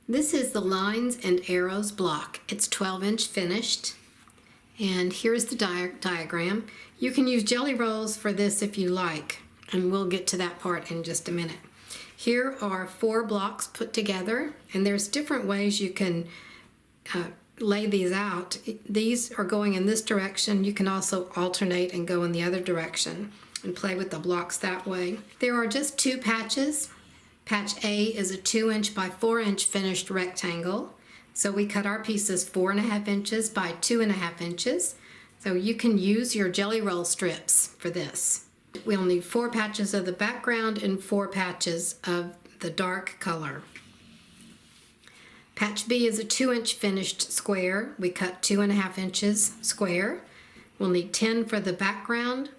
This is the Lines and Arrows block. It's 12-inch finished. And here's the diagram. You can use jelly rolls for this if you like, and we'll get to that part in just a minute. Here are 4 blocks put together, and there's different ways you can lay these out. These are going in this direction. You can also alternate and go in the other direction and play with the blocks that way. There are just 2 patches. Patch A is a 2-inch by 4-inch finished rectangle. So we cut our pieces 4.5 inches by 2.5 inches. So you can use your jelly roll strips for this. We'll need 4 patches of the background and 4 patches of the dark color. Patch B is a 2-inch finished square. We cut 2.5 inches square. We'll need 10 for the background,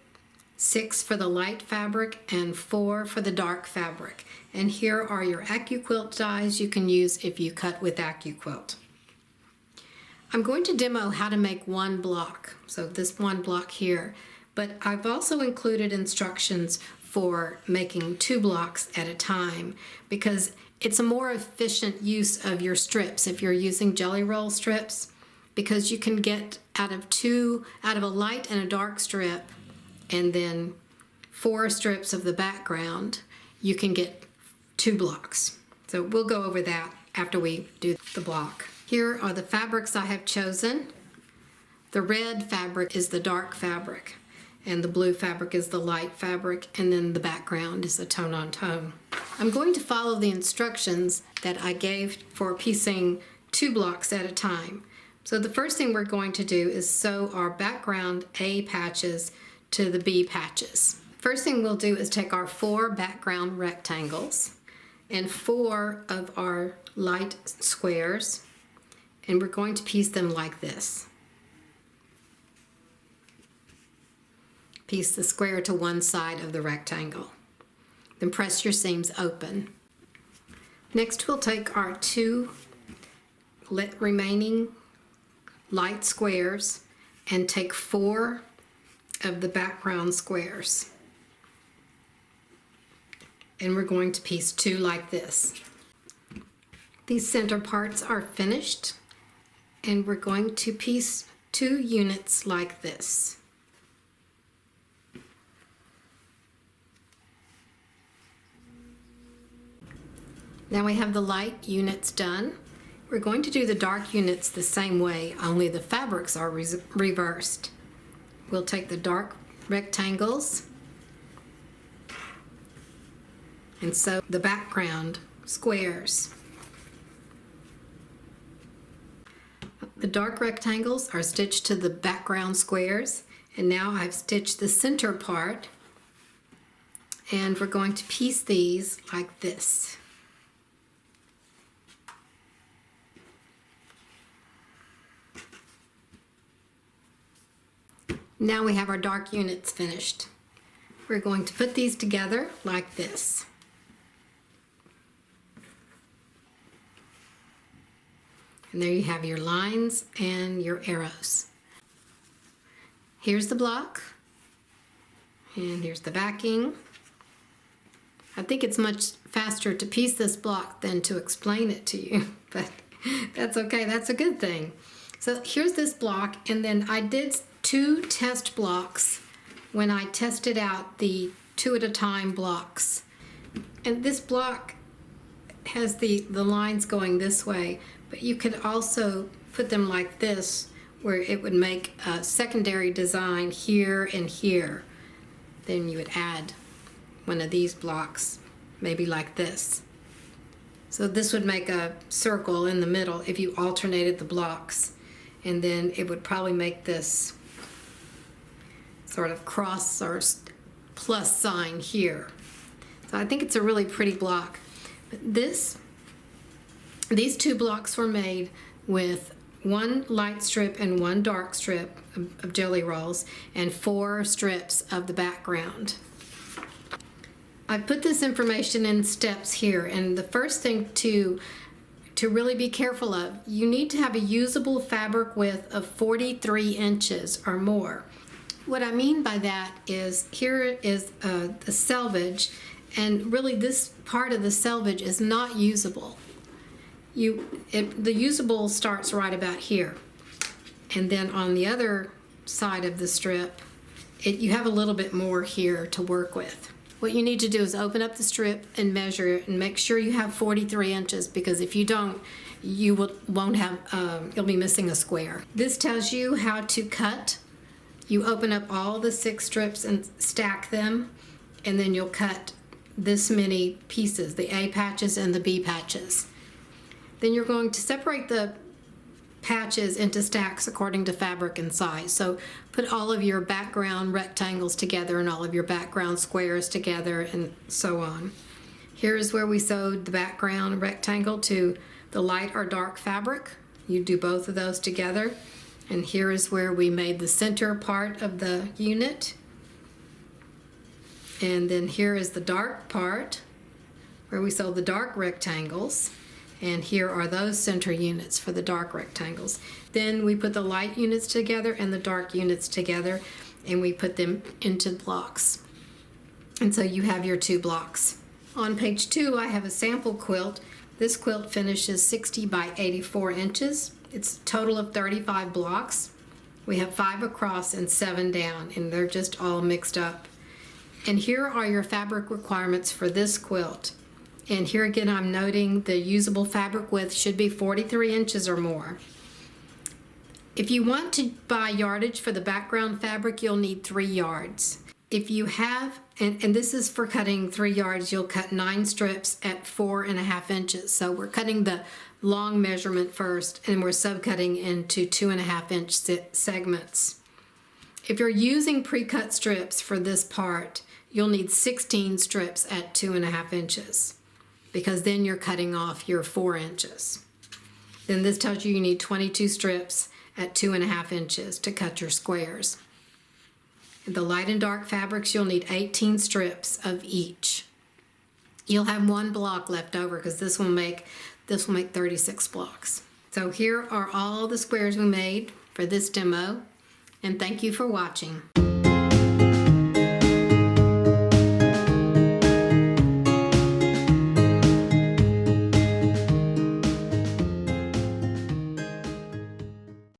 6 for the light fabric, and 4 for the dark fabric. And here are your AccuQuilt dies you can use if you cut with AccuQuilt. I'm going to demo how to make one block, so this one block here, but I've also included instructions for making 2 blocks at a time because it's a more efficient use of your strips if you're using jelly roll strips, because you can get out of a light and a dark strip and then 4 strips of the background, you can get 2 blocks. So we'll go over that after we do the block. Here are the fabrics I have chosen. The red fabric is the dark fabric, and the blue fabric is the light fabric, and then the background is the tone-on-tone. I'm going to follow the instructions that I gave for piecing 2 blocks at a time. So the first thing we're going to do is sew our background A patches to the B patches. First thing we'll do is take our 4 background rectangles and 4 of our light squares, and we're going to piece them like this. Piece the square to one side of the rectangle. Then press your seams open. Next we'll take our 2 remaining light squares and take 4 of the background squares. And we're going to piece 2 like this. These center parts are finished, and we're going to piece 2 units like this. Now we have the light units done. We're going to do the dark units the same way, only the fabrics are reversed. We'll take the dark rectangles and sew the background squares. The dark rectangles are stitched to the background squares, and now I've stitched the center part, and we're going to piece these like this. Now we have our dark units finished. We're going to put these together like this. And there you have your lines and your arrows. Here's the block, and here's the backing. I think it's much faster to piece this block than to explain it to you, but that's okay, that's a good thing. So here's this block, and then I did 2 test blocks when I tested out the 2 at a time blocks. And this block has the lines going this way, but you could also put them like this, where it would make a secondary design here and here. Then you would add one of these blocks, maybe like this. So this would make a circle in the middle if you alternated the blocks, and then it would probably make this sort of cross or plus sign here. So I think it's a really pretty block. But these 2 blocks were made with 1 light strip and 1 dark strip of jelly rolls and 4 strips of the background. I put this information in steps here, and the first thing to really be careful of, you need to have a usable fabric width of 43 inches or more. What I mean by that is, here is the selvage, and really this part of the selvage is not usable. The usable starts right about here. And then on the other side of the strip, you have a little bit more here to work with. What you need to do is open up the strip and measure it and make sure you have 43 inches, because if you don't, you'll be missing a square. This tells you how to cut. You open up all the 6 strips and stack them, and then you'll cut this many pieces, the A patches and the B patches. Then you're going to separate the patches into stacks according to fabric and size. So put all of your background rectangles together and all of your background squares together, and so on. Here is where we sewed the background rectangle to the light or dark fabric. You do both of those together. And here is where we made the center part of the unit. And then here is the dark part where we sewed the dark rectangles. And here are those center units for the dark rectangles. Then we put the light units together and the dark units together, and we put them into blocks. And so you have your 2 blocks. On page 2, I have a sample quilt. This quilt finishes 60 by 84 inches. It's a total of 35 blocks. We have 5 across and 7 down, and they're just all mixed up. And here are your fabric requirements for this quilt. And here again, I'm noting the usable fabric width should be 43 inches or more. If you want to buy yardage for the background fabric, you'll need 3 yards. If you have, and this is for cutting 3 yards, you'll cut 9 strips at 4.5 inches. So we're cutting the long measurement first, and we're subcutting into 2.5 inch segments. If you're using pre-cut strips for this part, you'll need 16 strips at 2.5 inches, because then you're cutting off your 4 inches. Then this tells you need 22 strips at 2.5 inches to cut your squares. The light and dark fabrics, you'll need 18 strips of each. You'll have 1 block left over, because this will make 36 blocks. So here are all the squares we made for this demo, and thank you for watching.